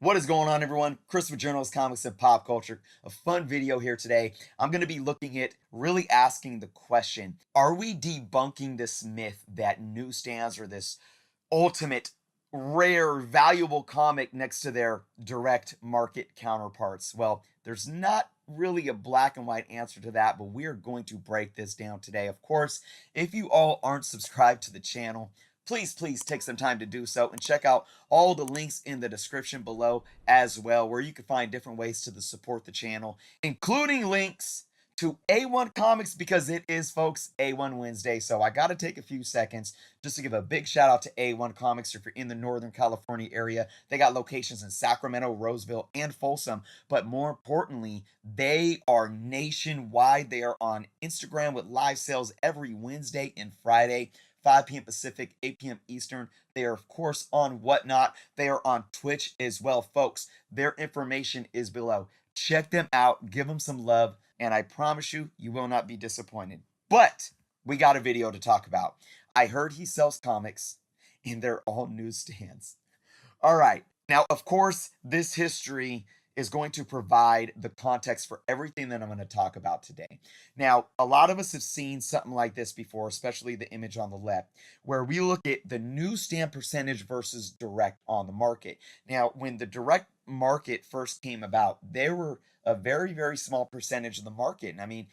What is going on, everyone? Chris with Journalist Comics and Pop Culture. A fun video here today. I'm going to be looking at really asking the question, are we debunking this myth that newsstands are this ultimate, rare, valuable comic next to their direct market counterparts? Well, there's not really a black and white answer to that, but we are going to break this down today. Of course, if you all aren't subscribed to the channel, please take some time to do so and check out all the links in the description below as well, where you can find different ways to support the channel, including links to A1 Comics, because it is, folks, A1 Wednesday. So I got to take a few seconds just to give a big shout out to A1 Comics. If you're in the Northern California area, they got locations in Sacramento, Roseville, and Folsom. But more importantly, they are nationwide. They are on Instagram with live sales every Wednesday and Friday, 5 p.m. Pacific, 8 p.m. Eastern. They are, of course, on Whatnot. They are on Twitch as well, folks. Their information is below. Check them out. Give them some love. And I promise you, you will not be disappointed. But we got a video to talk about. I heard he sells comics, and they're all newsstands. All right. Now, of course, this history is going to provide the context for everything that I'm going to talk about today. Now, a lot of us have seen something like this before, especially the image on the left, where we look at the newsstand percentage versus direct on the market. Now, when the direct market first came about, there were a very small percentage of the market. And I mean,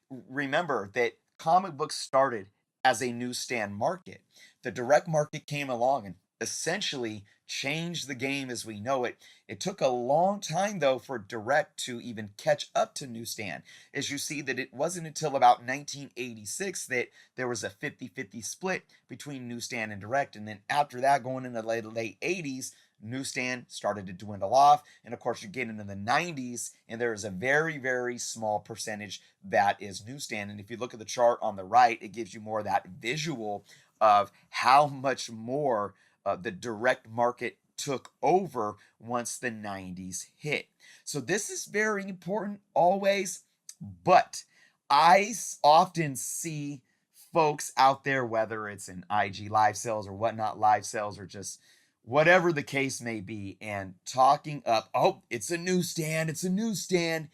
remember that comic books started as a newsstand market. The direct market came along and essentially changed the game as we know it. It took a long time, though, for direct to even catch up to newsstand. As you see that it wasn't until about 1986 that there was a 50-50 split between newsstand and direct. And then after that, going into the late 80s, newsstand started to dwindle off. And of course, you get into the 90s, and there is a very small percentage that is newsstand. And if you look at the chart on the right, it gives you more of that visual of how much more the direct market took over once the 90s hit. So this is very important always, but I often see folks out there, whether it's in IG live sales or Whatnot live sales or just whatever the case may be, and talking up, oh, it's a newsstand.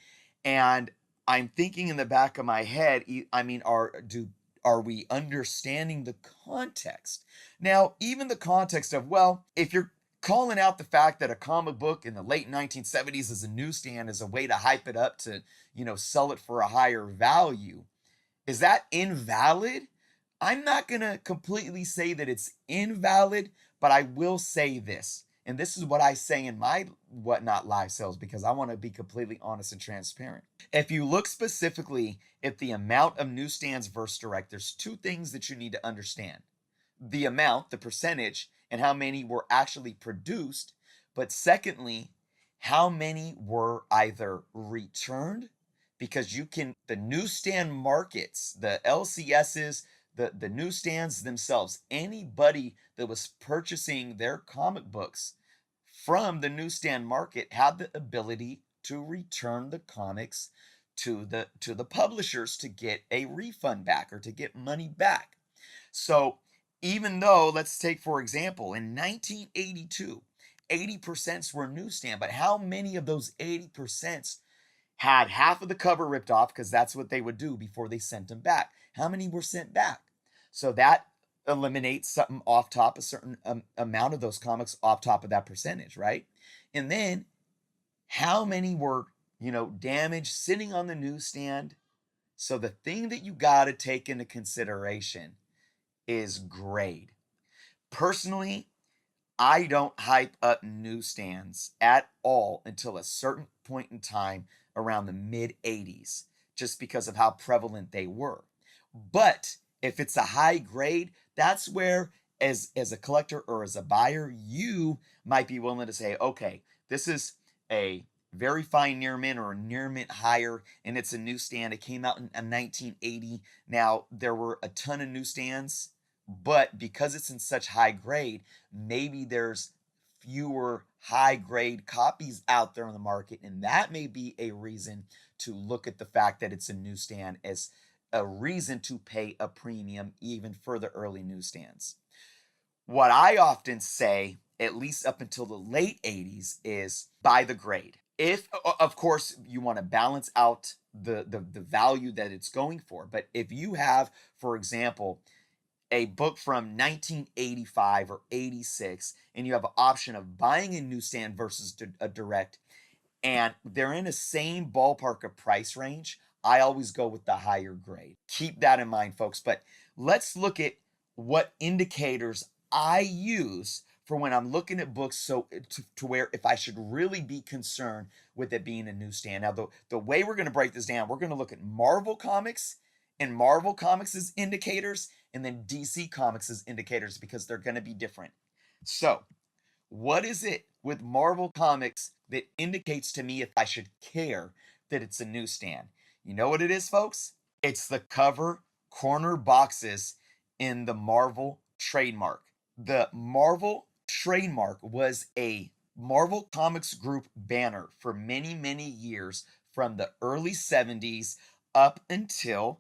And I'm thinking in the back of my head, I mean, are we understanding the context? Now, even the context of, well, if you're calling out the fact that a comic book in the late 1970s is a newsstand as a way to hype it up to, sell it for a higher value, is that invalid? I'm not going to completely say that it's invalid, but I will say this. And this is what I say in my Whatnot live sales, because I want to be completely honest and transparent. If you look specifically at the amount of newsstands versus direct, there's two things that you need to understand: the amount, the percentage, and how many were actually produced. But secondly, how many were either returned, because the newsstand markets, the LCSs, the newsstands themselves, anybody that was purchasing their comic books from the newsstand market had the ability to return the comics to the publishers to get a refund back or to get money back. So even though, let's take for example, in 1982, 80% were newsstand, but how many of those 80% had half of the cover ripped off, because that's what they would do before they sent them back? How many were sent back? So that eliminates something off top, a certain amount of those comics off top of that percentage, right? And then how many were, damaged sitting on the newsstand? So the thing that you got to take into consideration is grade. Personally, I don't hype up newsstands at all until a certain point in time around the mid 80s, just because of how prevalent they were. But if it's a high grade, that's where, as a collector or as a buyer, you might be willing to say, okay, this is a very fine near mint or a near mint higher, and it's a newsstand. It came out in 1980. Now, there were a ton of newsstands, but because it's in such high grade, maybe there's fewer high grade copies out there on the market, and that may be a reason to look at the fact that it's a newsstand as a reason to pay a premium even for the early newsstands. What I often say, at least up until the late 80s, is buy the grade. If, of course, you want to balance out the value that it's going for, but if you have, for example, a book from 1985 or 86, and you have an option of buying a newsstand versus a direct, and they're in the same ballpark of price range, I always go with the higher grade. Keep that in mind, folks. But let's look at what indicators I use for when I'm looking at books, so to where if I should really be concerned with it being a newsstand. Now, the way we're going to break this down, we're going to look at Marvel Comics and Marvel Comics' indicators, and then DC Comics' indicators, because they're going to be different. So, what is it with Marvel Comics that indicates to me if I should care that it's a newsstand? You know what it is, folks? It's the cover corner boxes in the Marvel trademark. The Marvel trademark was a Marvel Comics Group banner for many, many years, from the early 70s up until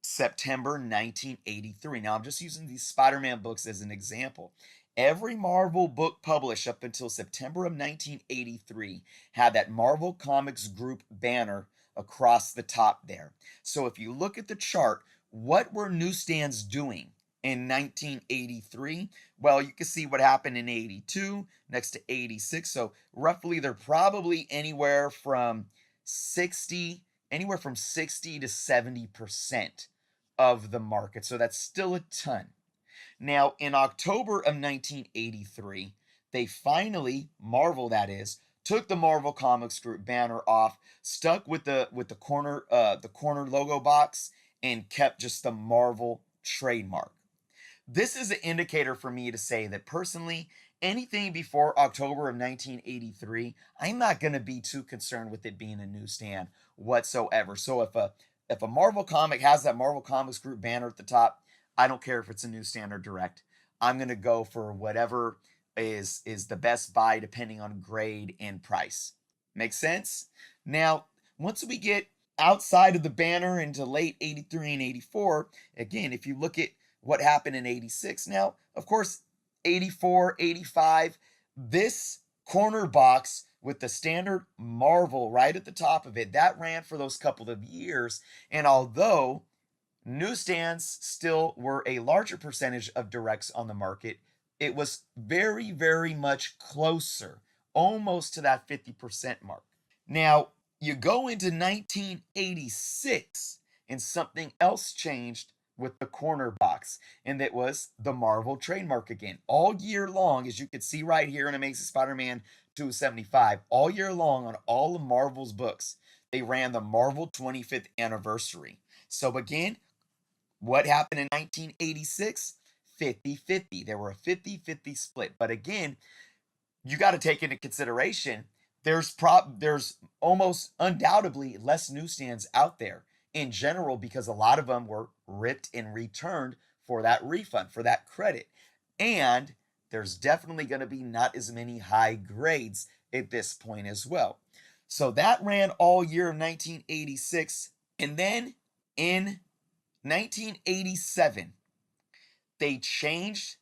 September 1983. Now, I'm just using these Spider Man books as an example. Every Marvel book published up until September of 1983 had that Marvel Comics Group banner across the top there. So, if you look at the chart, what were newsstands doing in 1983? Well, you can see what happened in 82 next to 86. So, roughly, they're probably anywhere from 60 to 70% of the market. So that's still a ton. Now, in October of 1983, they finally, Marvel that is, took the Marvel Comics Group banner off, stuck with the corner logo box, and kept just the Marvel trademark. This is an indicator for me to say that personally, anything before October of 1983, I'm not going to be too concerned with it being a newsstand whatsoever. So if a Marvel comic has that Marvel Comics Group banner at the top, I don't care if it's a newsstand or direct. I'm going to go for whatever is the best buy depending on grade and price. Make sense? Now, once we get outside of the banner into late 83 and 84, again, if you look at what happened in 86. Now, of course, 84, 85, this corner box with the standard Marvel right at the top of it, that ran for those couple of years. And although newsstands still were a larger percentage of directs on the market, it was very, very much closer, almost to that 50% mark. Now, you go into 1986, and something else changed with the corner box, and that was the Marvel trademark again. All year long, as you can see right here in Amazing Spider-Man 275, all year long on all of Marvel's books, they ran the Marvel 25th anniversary. So again, what happened in 1986? 50-50. There were a 50-50 split. But again, you got to take into consideration there's almost undoubtedly less newsstands out there in general, because a lot of them were ripped and returned for that refund, for that credit. And there's definitely going to be not as many high grades at this point as well. So that ran all year of 1986. And then in 1987, they changed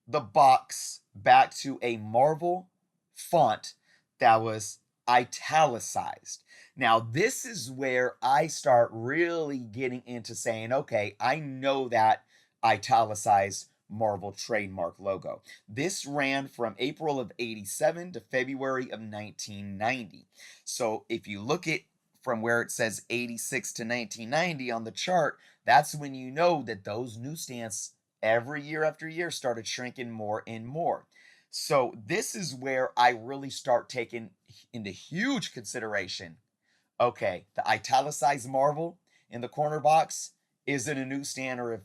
the box back to a Marvel font that was italicized. Now, this is where I start really getting into saying, okay, I know that italicized Marvel trademark logo. This ran from April of 87 to February of 1990. So if you look at from where it says 86 to 1990 on the chart, that's when you know that those newsstands every year after year started shrinking more and more. So this is where I really start taking into huge consideration, okay, the italicized Marvel in the corner box, is it a newsstand, or if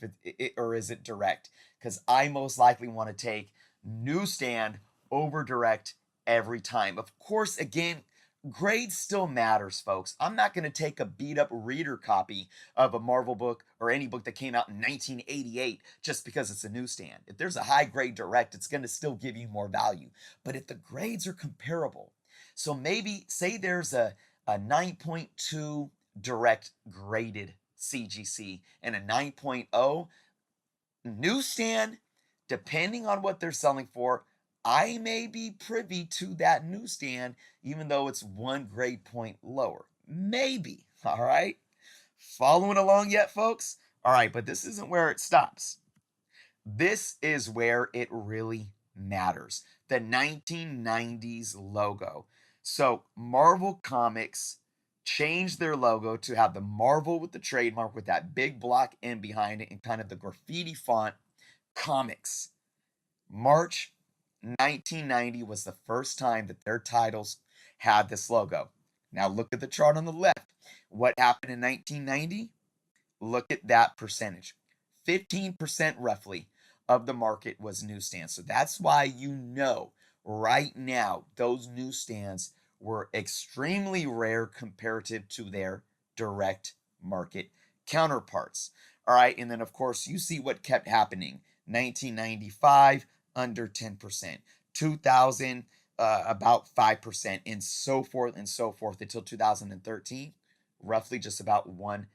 or is it direct? Because I most likely want to take newsstand over direct every time. Of course, again, grade still matters, folks. I'm not going to take a beat up reader copy of a Marvel book or any book that came out in 1988 just because it's a newsstand. If there's a high grade direct, it's going to still give you more value. But if the grades are comparable, so maybe say there's a 9.2 direct graded CGC and a 9.0 newsstand, depending on what they're selling for, I may be privy to that newsstand, even though it's one grade point lower. Maybe. All right. Following along yet, folks? All right, but this isn't where it stops. This is where it really matters. The 1990s logo. So, Marvel Comics changed their logo to have the Marvel with the trademark with that big block M behind it and kind of the graffiti font Comics. March 1990 was the first time that their titles had this logo. Now, look at the chart on the left. What happened in 1990? Look at that percentage. 15% roughly of the market was newsstands. So that's why you know right now those newsstands were extremely rare comparative to their direct market counterparts. All right, and then of course you see what kept happening. 1995 under 10%, 2000 about 5%, and so forth until 2013, roughly just about 1%.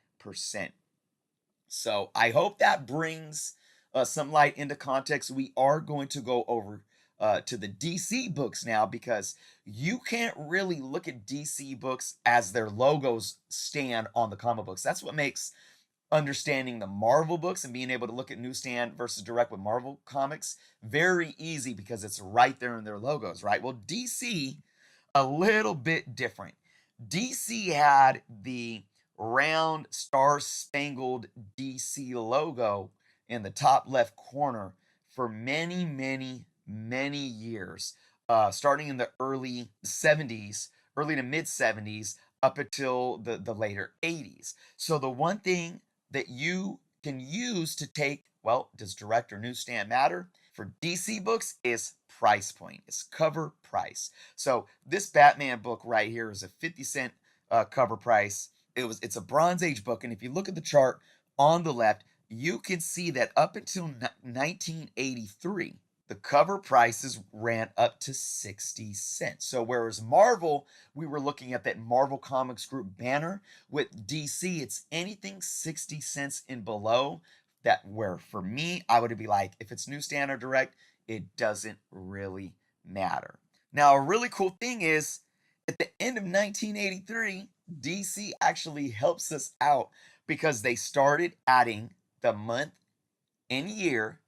So I hope that brings some light into context. We are going to go over to the DC books now because you can't really look at DC books as their logos stand on the comic books. That's what makes understanding the Marvel books and being able to look at newsstand versus direct with Marvel comics very easy because it's right there in their logos, right? Well, DC, a little bit different. DC had the round star spangled DC logo in the top left corner for many, many, many years, starting in the early 70s, early to mid 70s, up until the later 80s. So the one thing that you can use to take, well, does direct or newsstand matter? For DC books is price point, is cover price. So this Batman book right here is a 50 cent cover price. It's a Bronze Age book, and if you look at the chart on the left, you can see that up until 1983, the cover prices ran up to 60 cents. So whereas Marvel, we were looking at that Marvel Comics Group banner, with DC, it's anything 60 cents and below. That where for me, I would be like, if it's newsstand or direct, it doesn't really matter. Now, a really cool thing is at the end of 1983, DC actually helps us out because they started adding the month and year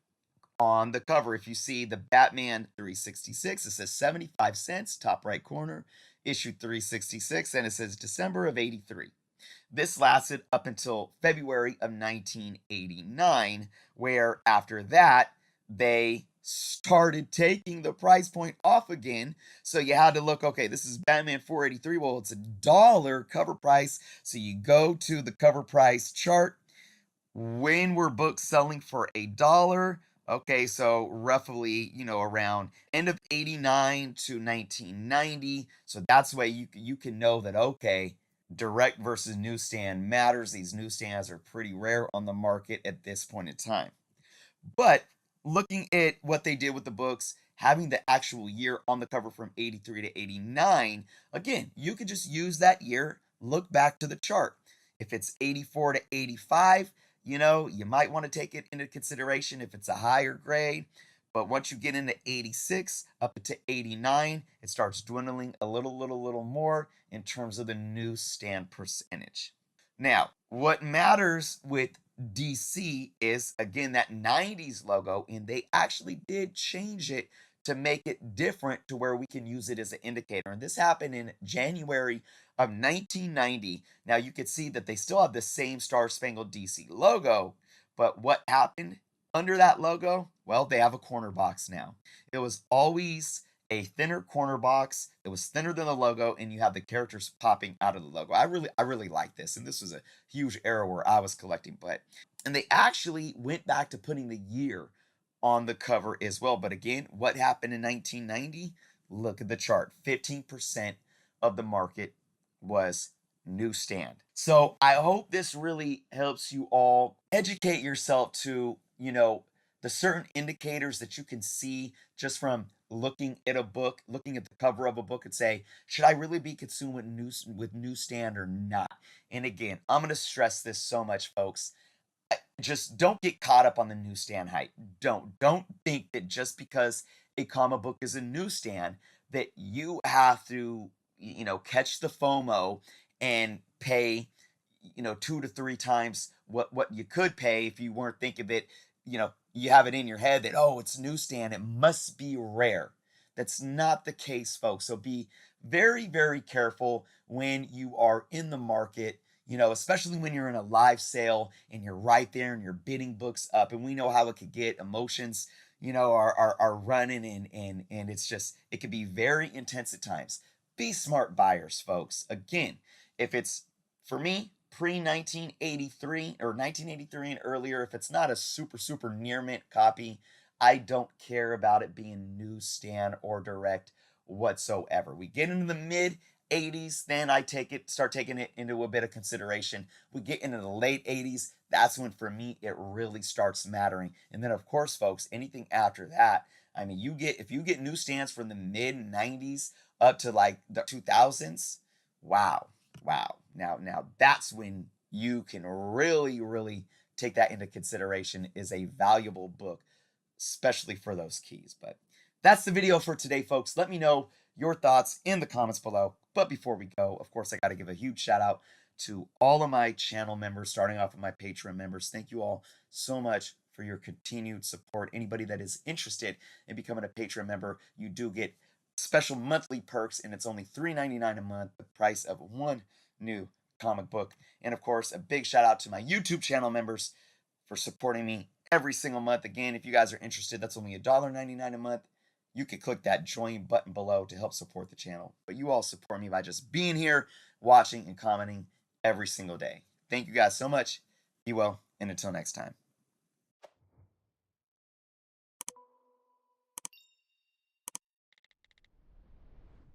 on the cover. If you see the Batman 366, it says 75 cents, top right corner, issue 366, and it says December of 83. This lasted up until February of 1989, where after that, they started taking the price point off again. So you had to look, okay, this is Batman 483. Well, it's $1 cover price. So you go to the cover price chart. When were books selling for $1? Okay, so roughly, around end of 89 to 1990. So that's why you can know that, okay, direct versus newsstand matters. These newsstands are pretty rare on the market at this point in time. But looking at what they did with the books, having the actual year on the cover from 83 to 89, again, you could just use that year, look back to the chart. If it's 84 to 85, you might want to take it into consideration if it's a higher grade. But once you get into 86 up to 89, it starts dwindling a little more in terms of the newsstand percentage. Now, what matters with DC is again that 90s logo, and they actually did change it to make it different to where we can use it as an indicator. And this happened in January of 1990. Now you can see that they still have the same Star Spangled DC logo, but what happened under that logo? Well, they have a corner box now. It was always a thinner corner box. It was thinner than the logo, and you have the characters popping out of the logo. I really like this, and this was a huge era where I was collecting. And they actually went back to putting the year on the cover as well. But again, what happened in 1990? Look at the chart. 15% of the market was newsstand. So I hope this really helps you all educate yourself to, the certain indicators that you can see just from looking at a book, looking at the cover of a book and say, should I really be consuming with newsstand or not? And again, I'm going to stress this so much, folks. just don't get caught up on the newsstand hype. Don't think that just because a comic book is a newsstand that you have to, catch the FOMO and pay, 2 to 3 times what you could pay if you weren't thinking that, you have it in your head that, oh, it's newsstand, it must be rare. That's not the case, folks. So be very, very careful when you are in the market, especially when you're in a live sale and you're right there and you're bidding books up. And we know how it could get. Emotions, are running, and it's just, it can be very intense at times. Be smart buyers, folks. Again, if it's, for me, pre 1983 or 1983 and earlier, if it's not a super, super near mint copy, I don't care about it being newsstand or direct whatsoever. We get into the mid 80s, then start taking it into a bit of consideration. We get into the late 80s, that's when for me it really starts mattering. And then of course, folks, anything after that, I mean, if you get newsstands from the mid 90s up to like the 2000s, wow. Wow. Now that's when you can really, really take that into consideration is a valuable book, especially for those keys. But that's the video for today, folks. Let me know your thoughts in the comments below. But before we go, of course, I got to give a huge shout out to all of my channel members, starting off with my Patreon members. Thank you all so much for your continued support. Anybody that is interested in becoming a Patreon member, you do get special monthly perks, and it's only $3.99 a month, the price of one new comic book. And of course, a big shout out to my YouTube channel members for supporting me every single month. Again, if you guys are interested, that's only $1.99 a month. You can click that join button below to help support the channel. But you all support me by just being here, watching, and commenting every single day. Thank you guys so much. Be well, and until next time.